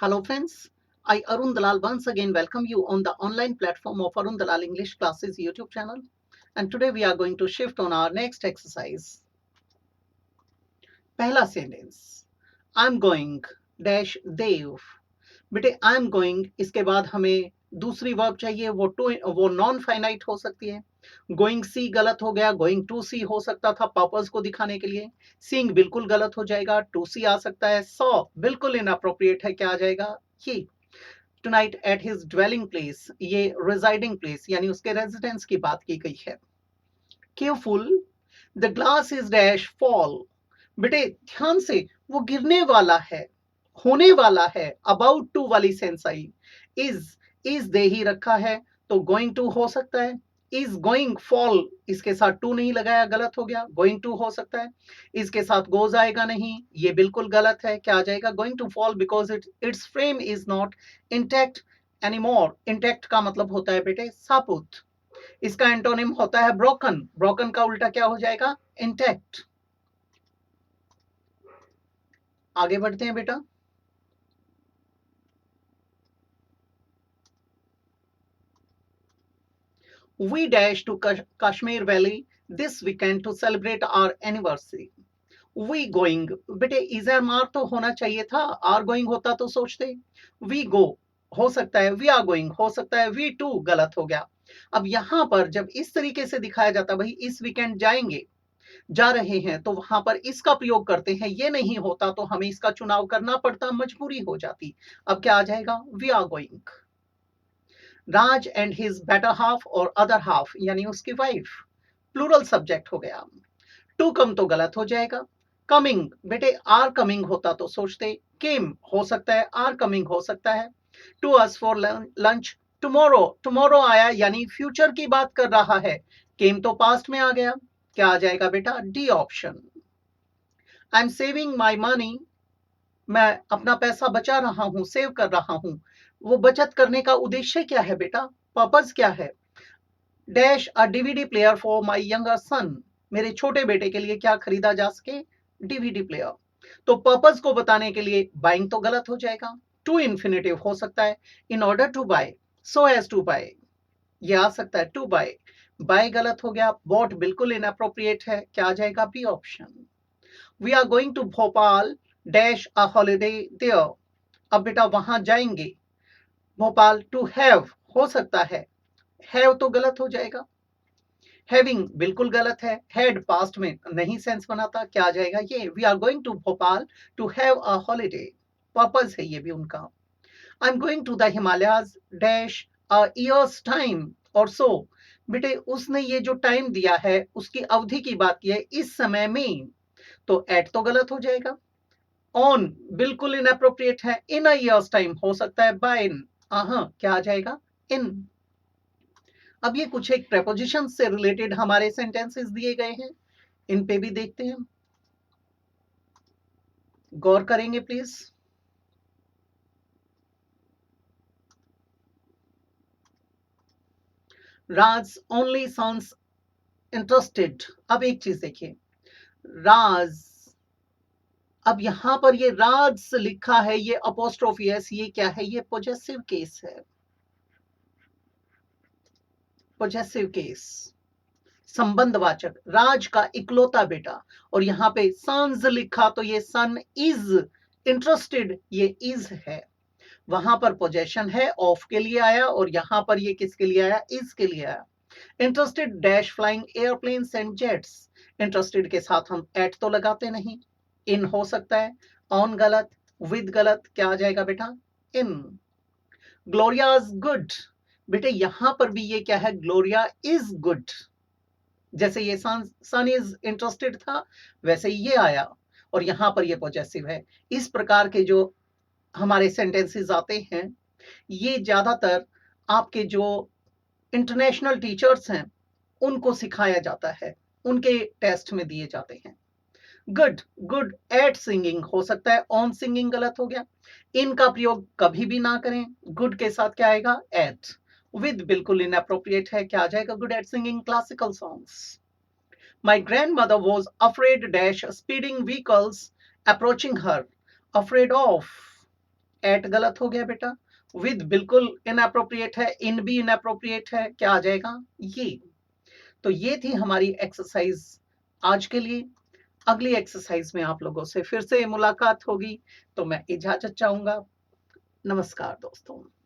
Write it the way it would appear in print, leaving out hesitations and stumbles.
Hello friends, I Arun Dalal once again welcome you on the online platform of Arun Dalal English Classes YouTube channel, and today we are going to shift on our next exercise. पहला sentence, I'm going dash देव. बेटे I'm going इसके बाद हमें दूसरी verb चाहिए, वो non finite हो सकती है. गोइंग सी गलत हो गया, गोइंग टू सी हो सकता था पर्पस को दिखाने के लिए. सीइंग बिल्कुल गलत हो जाएगा, टू सी आ सकता है. सॉ बिल्कुल इनअप्रोप्रिएट है, क्या आ जाएगा ये. Tonight at his dwelling place, ये रिजाइडिंग प्लेस यानी उसके रेजिडेंस की बात की गई है. Careful, the glass is dash fall. बेटे ध्यान से, वो गिरने वाला है, होने वाला है. अबाउट टू वाली सेंस आई. इज दे ही रखा है तो गोइंग टू हो सकता है. इज गोइंग फॉल, इसके साथ टू नहीं लगाया, गलत हो गया. गोइंग टू हो सकता है, इसके साथ गोज आएगा नहीं, ये बिल्कुल गलत है. क्या आ जाएगा? Going to fall because it's frame is not intact anymore. Intact का मतलब होता है बेटे सापुत. इसका एंटोनिम होता है ब्रोकन. ब्रोकन का उल्टा क्या हो जाएगा? इंटैक्ट. आगे बढ़ते हैं बेटा. We dash to Kashmir Valley this weekend to celebrate our anniversary. We going, बेटे इजर मार तो होना चाहिए था, आर गोइंग होता तो सोचते. वी गो हो सकता है, वी आर गोइंग हो सकता है, वी टू गलत हो गया. अब यहां पर जब इस तरीके से दिखाया जाता, भाई इस वीकेंड जाएंगे, जा रहे हैं, तो वहां पर इसका प्रयोग करते हैं. ये नहीं होता तो हमें इसका चुनाव करना पड़ता, मजबूरी हो जाती. अब क्या आ जाएगा? We are going. Raj and his better half और अदर हाफ यानी उसकी वाइफ, प्लूरल सब्जेक्ट हो गया. टू कम तो गलत हो जाएगा. कमिंग, बेटे आर कमिंग होता तो सोचते. केम हो सकता है, आर कमिंग हो सकता है. To us for lunch tomorrow. Tomorrow आया यानी फ्यूचर की बात कर रहा है. केम तो पास्ट में आ गया. क्या आ जाएगा बेटा? D option. I am saving my money, मैं अपना पैसा बचा रहा हूं, सेव कर रहा हूं. वो बचत करने का उद्देश्य क्या है बेटा? पर्पस क्या है? Dash a DVD player for my younger son, मेरे छोटे बेटे के लिए क्या खरीदा जा सके? DVD player. तो पर्पस को बताने के लिए बाइंग तो गलत हो जाएगा. टू इन्फिनेटिव हो सकता है. In order to buy, so as to buy, ये आ सकता है. टू बाय, बाय गलत हो गया. बॉट बिल्कुल इनअप्रोप्रिएट है. क्या आ जाएगा? B option. We are going to Bhopal dash a holiday there. अब बेटा वहां जाएंगे, भोपाल. टू हैव हो सकता है, हैव तो गलत हो जाएगा. हैविंग बिल्कुल गलत है. हैड पास्ट में नहीं सेंस बनाता. क्या आ जाएगा? ये. We are going to Bhopal to have a holiday, purpose है ये भी उनका. I am going to the Himalayas dash a year's time or so. बेटे उसने ये जो टाइम दिया है उसकी अवधि की बात की है, इस समय में, तो एट तो गलत हो जाएगा. ऑन बिल्कुल इनअप्रोप्रिएट है. इन अ ईयर्स टाइम हो सकता है. बाय इन, क्या आ जाएगा? इन. अब ये कुछ एक प्रेपोजिशन से रिलेटेड हमारे सेंटेंसेस दिए गए हैं, इन पे भी देखते हैं, गौर करेंगे please. Raj only sounds interested. अब एक चीज देखिए, राज, अब यहां पर ये राज लिखा है, ये अपोस्ट्रोफी एस, ये क्या है? ये पोजेसिव केस है. पोजेसिव केस, संबंधवाचक. राज का इकलौता बेटा, और यहाँ पे सन्स लिखा तो ये सन इज इंटरेस्टेड, ये इज है. वहां पर पोजेशन है, ऑफ के लिए आया, और यहां पर ये किसके लिए आया? इज के लिए आया. Interested dash flying airplanes and jets. Interested के साथ हम एट तो लगाते नहीं. इन हो सकता है. ऑन गलत, विद गलत. क्या आ जाएगा बेटा? इन. ग्लोरियाज गुड, बेटे यहां पर भी ये क्या है? Gloria is good. जैसे ये सन इज इंटरेस्टेड था, वैसे ही ये आया, और यहां पर ये पॉजेसिव है. इस प्रकार के जो हमारे सेंटेंसेस आते हैं, ये ज्यादातर आपके जो इंटरनेशनल टीचर्स हैं उनको सिखाया जाता है, उनके टेस्ट में दिए जाते हैं. गुड, गुड एट सिंगिंग हो सकता है. ऑन सिंगिंग गलत हो गया. इनका प्रयोग कभी भी ना करें. गुड के साथ क्या आएगा? एट. विद बिल्कुल इनअप्रोप्रिएट है. क्या आ जाएगा? Good at singing classical songs. My grandmother was afraid dash speeding vehicles approaching her. Afraid of, at गलत हो गया बेटा, विद बिल्कुल इनअप्रोप्रिएट है, इन भी इनअप्रोप्रिएट है, क्या आ जाएगा ये। तो ये थी हमारी एक्सरसाइज आज के लिए। अगली एक्सरसाइज में आप लोगों से फिर से मुलाकात होगी, तो मैं इजाजत चाहूंगा। नमस्कार दोस्तों।